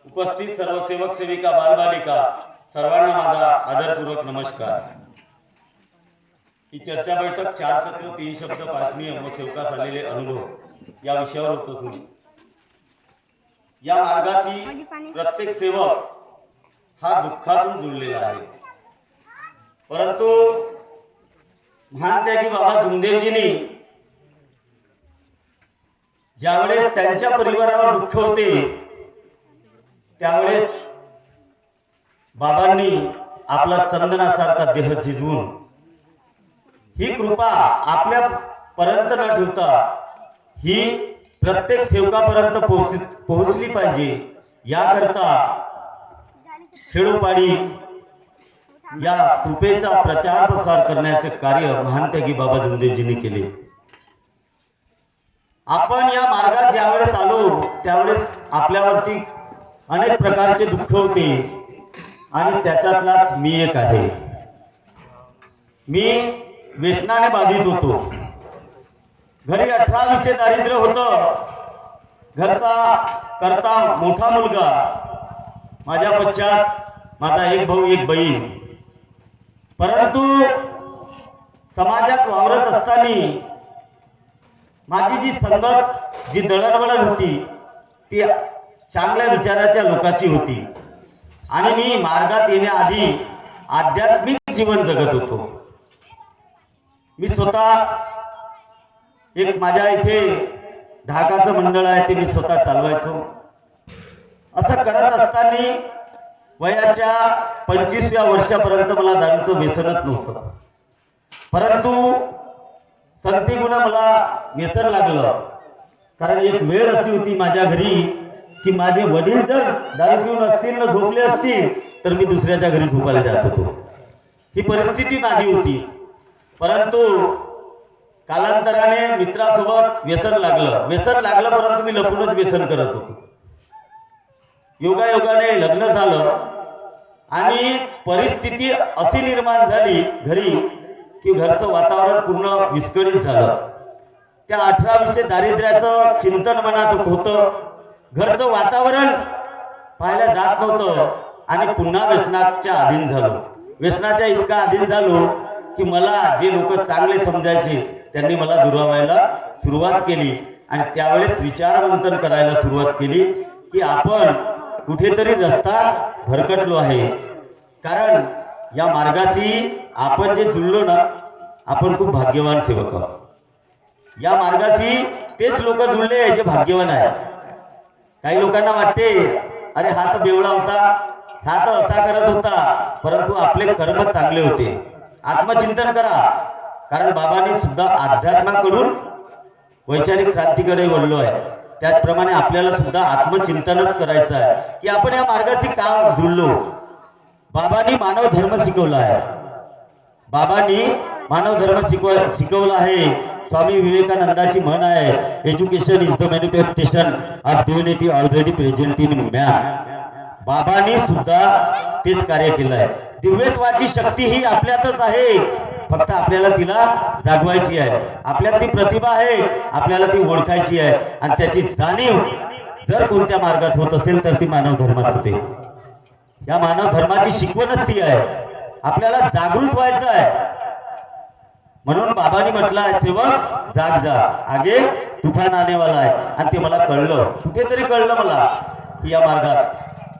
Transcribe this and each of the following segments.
उपस्थित सर्व सेवक सेविका बालबालिका सर्वांना माझा आदरपूर्वक नमस्कार। ही चर्चा बैठक 4 सत्र 3 शब्द पाचनीय व सेवकास आलेले अनुभव या विषयावर होतो। या मार्गाशी प्रत्येक सेवक हा दुःखातून जुळलेला आहे, परंतु महान त्यागी बाबा जुमदेवजींनी ज्यावेळेस त्यांच्या परिवारावर दुःख होते त्यावेळेस बाबांनी आपला चंदनासारखा देह झिजवून ही कृपा आपल्या पर्यंत न ठेवता ही प्रत्येक सेवकापर्यंत पोहोचली पाहिजे याकरता खेडोपाडी या कृपेचा प्रचार प्रसार करण्याचे कार्य महान त्यागी बाबा जुमदेवजींनी केले। आपण या मार्गात ज्यावेळेस आलो त्यावेळेस आपल्यावरती अनेक प्रकारचे दुःख होते आणि त्याच्यातलाच मी एक आहे। मी व्यसनाने बाधित होतो। घरी 18 विषय दारिद्र्य होतं। घरचा करता मोठा मुलगा, माझ्या पश्चात माझा एक भाऊ एक बहीण, परंतु समाजात वावरत असताना माझी जी संगत जी दळणवळण होती ती चांगल्या विचाराच्या लोकांशी होती आणि मी मार्गात येण्याआधी आध्यात्मिक जीवन जगत होतो। मी स्वतः एक माझ्या इथे ढाकाचं मंडळ आहे ते मी स्वतः चालवायचो। असं करत असताना वयाच्या 25व्या वर्षापर्यंत मला दारूचं व्यसनच नव्हतं, परंतु संती गुण मला व्यसन लागलं। कारण एक वेळ अशी होती माझ्या घरी की माझे वडील जर दारू पिऊन असतील न झोपले असतील तर मी दुसऱ्याच्या घरी झोपायला जात होतो। ही परिस्थिती माझी होती, परंतु कालांतराने मित्रासोबत व्यसन लागलं परंतु मी लपूनच व्यसन करत होतो। योगायोगाने लग्न झालं आणि परिस्थिती अशी निर्माण झाली घरी की घरचं वातावरण पूर्ण विस्कळीत झालं। त्या 18 विषय दारिद्र्याचं चिंतन मनात होतं, घरचं वातावरण पाहायला जात नव्हतं आणि पुन्हा व्यसनाच्या अधीन झालो। व्यसनाच्या इतका अधीन झालो की मला जे लोक चांगले समजायचे त्यांनी मला दुरावायला सुरुवात केली आणि त्यावेळेस विचारमंथन करायला सुरुवात केली की आपण कुठेतरी रस्ता भरकटलो आहे। कारण या मार्गाशी आपण जे जुळलो ना, आपण खूप भाग्यवान सेवक आहोत। या मार्गाशी तेच लोक जुळले जे भाग्यवान आहे। काही लोकांना वाटते अरे हा तर बेवळा होता, हा तर असा करत होता, परंतु आपले कर्म चांगले होते। आत्मचिंतन करा, कारण बाबांनी सुद्धा अध्यात्माकडून वैचारिक क्रांतीकडे वळलो आहे। त्याचप्रमाणे आपल्याला सुद्धा आत्मचिंतनच करायचं आहे की आपण या मार्गाशी का जुळलो। बाबांनी मानव धर्म शिकवला आहे, बाबांनी मानव धर्म शिकवला आहे। स्वामी विवेकानंदाची म्हण आहे, education is the manifestation of divinity already present in man. बाबांनी सुद्धा तेच कार्य केलं आहे। दिव्यत्वाची शक्ती ही आपल्यातच आहे, फक्त आपल्याला तिला जागवायची आहे। आपल्यात ती प्रतिभा आहे, आपल्याला ती ओळखायची आहे आणि त्याची जाणीव जर कोणत्या मार्गात होत असेल तर ती मानव धर्मात होते। या मानव धर्माची शिकवणच ती आहे, आपल्याला जागृत व्हायचं आहे। म्हणून बाबांनी म्हटलं आहे सेवक जाग जा, आगे तुफान आने वाला आहे। आणि ते मला कळलं, कुठेतरी कळलं मला की या मार्गात,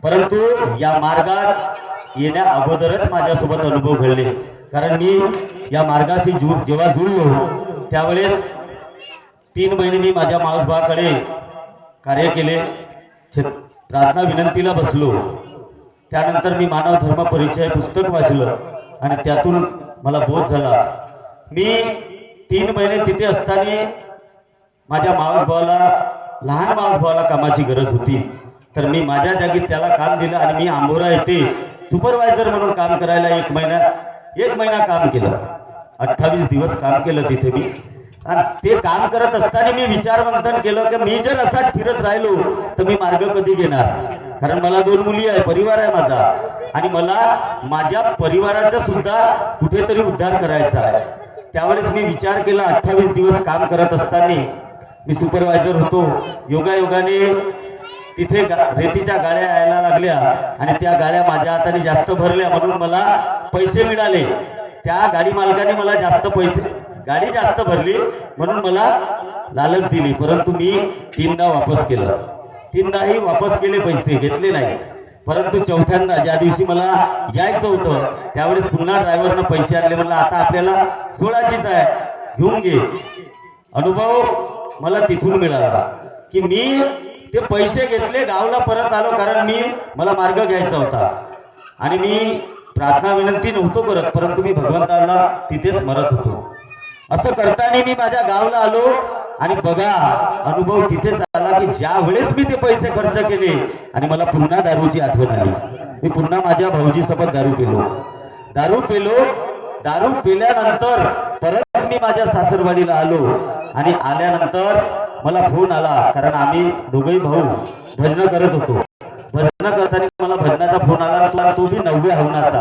परंतु या मार्गात येण्या अगोदरच माझ्यासोबत अनुभव घडले। कारण मी या मार्गाशी जेव्हा जुळलो त्यावेळेस 3 महिने मी माझ्या मावसभावाकडे कार्य केले, प्रार्थना विनंतीला बसलो। त्यानंतर मी मानव धर्म परिचय पुस्तक वाचलं आणि त्यातून मला बोध झाला। मी 3 महिने तिथे असताना माझ्या मावसभावाला, लहान मावसभावाला कामाची गरज होती, तर मी माझ्या जागी त्याला काम दिलं आणि मी आंबोरा येथे सुपरवायझर म्हणून काम करायला 1 महिना काम केलं। 28 दिवस काम केलं तिथे मी। आणि ते काम करत असताना मी विचारमंथन केलं की मी जर असाच फिरत राहिलो तर मी मार्ग कधी घेणार। कारण मला 2 मुली आहे, परिवार आहे माझा, आणि मला माझ्या परिवाराचा सुद्धा कुठेतरी उद्धार करायचा आहे। त्यावेळेस मी विचार केला, 28 दिवस काम करत असताना मी सुपरवायझर होतो। योगायोगाने तिथे रेतीच्या गाड्या यायला लागल्या आणि त्या गाड्या माझ्या हाताने जास्त भरल्या म्हणून मला पैसे मिळाले. त्या गाडी मालकाने मला जास्त पैसे, गाडी जास्त भरली म्हणून मला लालच दिली, परंतु मी 3दा वापस केलं. 3दाही वापस केले, पैसे घेतले नाही. परंतु चौथ्यांदा ज्या दिवशी मला यायचं होतं त्यावेळेस पुन्हा ड्रायव्हरनं पैसे आणले. म्हणलं आता आपल्याला 16चीच आहे, घेऊन घे. अनुभव मला तिथून मिळाला की मी ते पैसे घेतले, गावला परत आलो, कारण मला मार्ग घ्यायचा होता आणि मी प्रार्थना विनंती नव्हतो करत, परंतु मी भगवंताला तिथे स्मरत होतो. असं करताना मी माझ्या गावला आलो आणि बघा अनुभव तिथेच आला की ज्या वेळेस मी ते पैसे खर्च केले आणि मला पुन्हा दारूची आठवण आली. मी पुन्हा माझ्या भाऊजीसोबत दारू पेलो. दारू पेल्यानंतर परत मी माझ्या सासरवाडीला आलो आणि आल्यानंतर मला फोन आला, कारण आम्ही दोघेही भाऊ भजन करत होतो. भजन करताना मला भजनाचा फोन आला, तो बी 9व्या हवनाचा,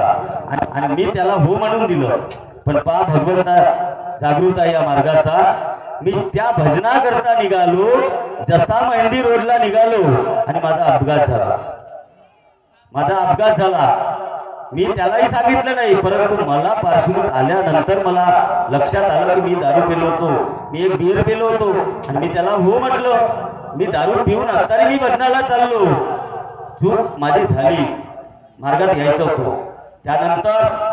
आणि मी त्याला हो म्हणून दिलं. पण पहा भगवंता जागृत आहे या मार्गाचा. मी त्या भजना करता निघालो, जसा मेहंदी रोडला निघालो आणि माझा अपघात झाला. मी त्यालाही सांगितलं नाही, परंतु मला पार्श्वभूत आल्यानंतर मला लक्षात आलं की मी दारू पेलो होतो, मी एक बियर पेलो होतो आणि मी त्याला हो म्हटलं. मी दारू पिऊन असताना मी भजनाला चाललो. चूक माझी झाली, मार्गात यायचं होतो. त्यानंतर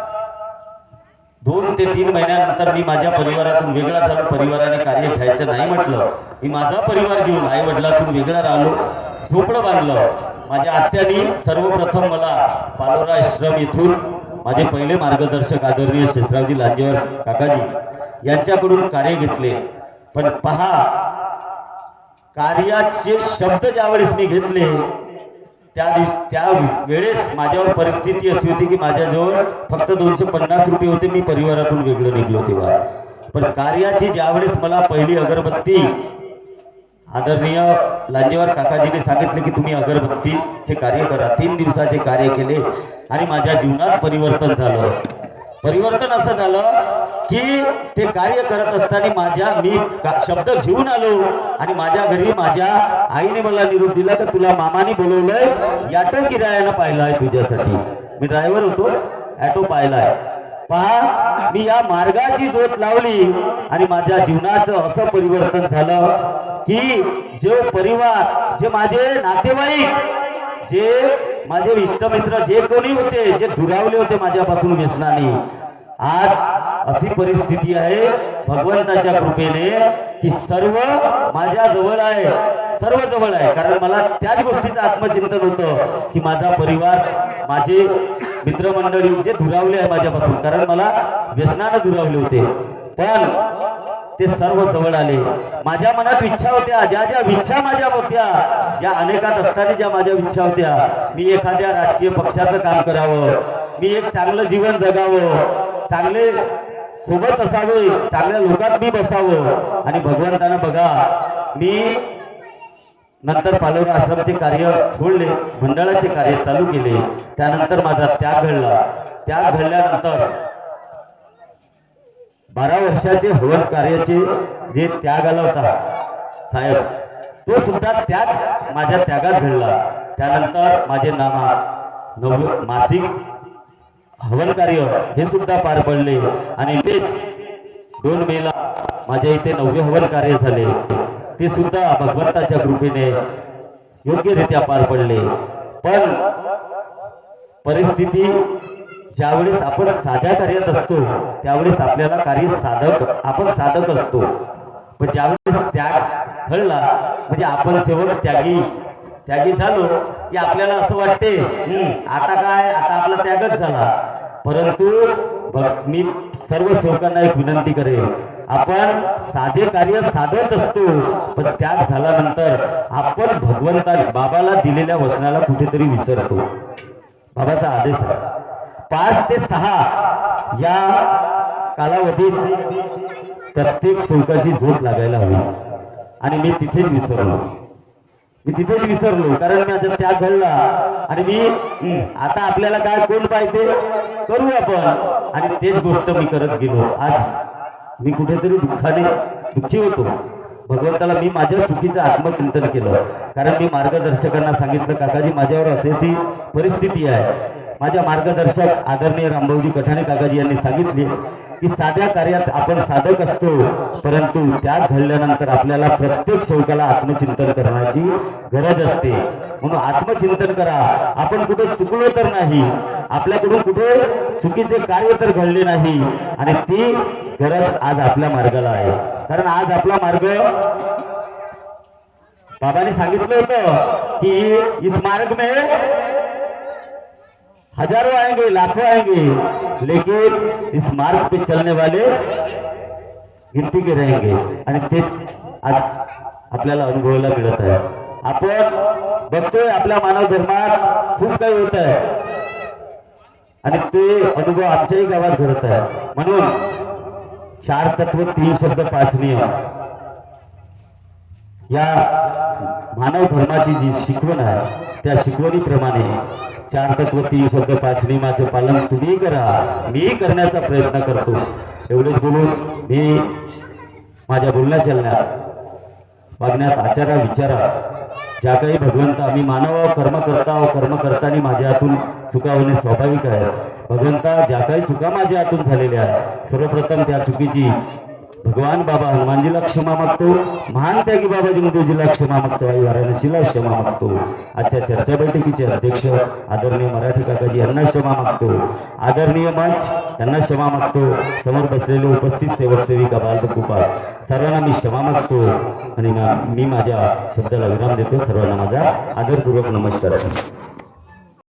2 ते 3 महिन्यानंतर मी माझ्या परिवारातून वेगळा झालो. परिवाराने कार्य घ्यायचं नाही म्हटलं. मी माझा परिवार घेऊन आई वडिलातून वेगळा राहिलो, झोपडं बांधलं. माझ्या आत्यानी सर्वप्रथम मला पालोरा आश्रम येथून माझे पहिले मार्गदर्शक आदरणीय शेषरावजी लांजेवर काकाजी यांच्याकडून कार्य घेतले. पण पहा कार्याचे शब्द ज्यावेळेस मी घेतले त्या वेळेस माझ्यावर परिस्थिती अशी होती की माझ्याजवळ फक्त 250 रुपये होते. मी परिवारातून वेगळं निघलो तेव्हा. पण कार्याची ज्यावेळेस मला पहिली अगरबत्ती आदरणीय लांजेवार काकाजीने सांगितले की तुम्ही अगरबत्तीचे कार्य करा. 3 दिवसाचे कार्य केले आणि माझ्या जीवनात परिवर्तन झालं. परिवर्तन असं झालं की ते कार्य करत असताना मी शब्द घेऊन आलो आणि माझ्या घरी माझ्या आईने मला निरोप दिला की तुला मामाने बोलवलंय, ऑटो किरायानं पाहिलाय तुझ्यासाठी. मी ड्रायव्हर होतो, ऑटो पाहिलाय. पहा मी या मार्गाची ज्योत लावली आणि माझ्या जीवनाचं असं परिवर्तन झालं की जे परिवार, जे माझे नातेवाईक, जे माझे इष्टमित्र, जे कोणी होते, जे दुरावले होते माझ्यापासून व्यसनाने, आज अशी परिस्थिती आहे भगवंताच्या कृपेने की सर्व माझ्या जवळ आहे, सर्व जवळ आहे. कारण मला त्याच गोष्टीचं आत्मचिंतन होतं की माझा परिवार, माझे मित्रमंडळी जे दुरावले आहे माझ्यापासून, कारण मला व्यसनानं दुरावले होते, पण ते सर्व जवळ आले. माझ्या मनात इच्छा होत्या, ज्या इच्छा माझ्या होत्या, ज्या अनेकात असताना ज्या माझ्या इच्छा होत्या, मी एखाद्या राजकीय पक्षाचं काम करावं, मी एक चांगलं जीवन जगावं, चांगले सोबत असावे, चांगल्या लोकात मी बसावं. आणि भगवंतानं बघा मी नंतर पालोरा आश्रमचे कार्य सोडले, मंडळाचे कार्य चालू केले. त्यानंतर माझा त्याग घडला. त्याग घडल्यानंतर 12 वर्षाचे हवन कार्याचे जे त्याग आला होता साहेब, तो सुद्धा त्याग माझ्या त्यागात घडला. त्यानंतर माझे मासिक हवन कार्य हे सुद्धा पार पडले आणि तेच 2 मेला माझ्या इथे 9वे हवन कार्य झाले. ते सुद्धा भगवंताच्या कृपेने योग्यरित्या पार पडले. पण परिस्थिती, ज्यावेळेस आपण साध्या कार्यात असतो त्यावेळेस आपल्याला कार्य आपण साधक असतो. पण ज्यावेळेस त्याग घडला म्हणजे आपण सेवक त्यागी झालो की आपल्याला असं वाटते आता काय, आता आपला त्यागच झाला. परंतु मी सर्व सेवकांना एक विनंती करेन, आपण साधे कार्य साधत असतो, पण त्याग झाल्यानंतर आपण भगवंता बाबाला दिलेल्या वचनाला कुठेतरी विसरतो. बाबाचा आदेश आहे 5 ते 6 या कालावधीत प्रत्येक सेवकाची झोप लागायला हवी. आणि मी तिथेच विसरलो कारण माझा त्याग घडला. आणि मी आता आपल्याला काय कोण पाहिजे करू आपण, आणि तेच गोष्ट मी करत गेलो. आज मी कुठेतरी दुःखी होतो. भगवंताला मी माझ्या चुकीचं आत्मचिंतन केलं. कारण मी मार्गदर्शकांना सांगितलं, काकाजी माझ्यावर अशी परिस्थिती आहे. माझ्या मार्गदर्शक आदरणीय रामभाऊजी कठाणे काकाजी यांनी सांगितले की साध्या कार्यात आपण साधक असतो, परंतु त्यात घडल्यानंतर आपल्याला प्रत्येक सेवकाला आत्मचिंतन करण्याची गरज असते. म्हणून आत्मचिंतन करा. आपण कुठे चुकलो तर नाही, आपल्याकडून कुठे चुकीचे कार्य तर घडले नाही, आणि ती गरज आज आपल्या मार्गाला आहे. कारण आज आपला मार्ग बाबांनी सांगितलं होतं की इस मार्ग में हजारों आएंगे, लाखों आएंगे, लेकिन इस मार्ग पे चलने वाले गिनती के रहेंगे. आणि तेच आज आपल्याला अनुभवायला मिळत आहे. आपण बघतोय आपल्या मानव धर्मात खूप काही होत आहे, आणि ते अनुभव आमच्याही गावात घडत आहे. म्हणून 4 तत्व 3 शब्द 5 नियम या मानव धर्माची जी शिकवण आहे, त्या शिकवणीप्रमाणे 4 तत्व 3 शब्द 5 नियमाचे पालन तुम्ही करा, मी करण्याचा प्रयत्न करतो. एवढेच बोलून मी माझ्या बोलण्या चालण्यात, वागण्यात, आचारा विचारा ज्या काही भगवंता, मी मानव कर्म करताना माझ्या हातून चुका होणे स्वाभाविक आहे. भगवंता ज्या काही चुका माझ्या हातून झालेल्या आहेत, सर्वप्रथम त्या चुकीची भगवान बाबा हनुमानजीला क्षमा मागतो, महान त्यागी बाबाजी मुदूजीला क्षमा मागतो, आई वाराणसीला क्षमा मागतो, आजच्या चर्चा बैठकीचे अध्यक्ष आदरणीय मराठी काकाजी यांना क्षमा मागतो, आदरणीय मंच यांना क्षमा मागतो, समोर बसलेले उपस्थित सेवक सेविका बालकुपाल सर्वांना मी क्षमा मागतो, आणि मी माझ्या शब्दाला विराम देतो. सर्वांना माझा आदरपूर्वक नमस्कार.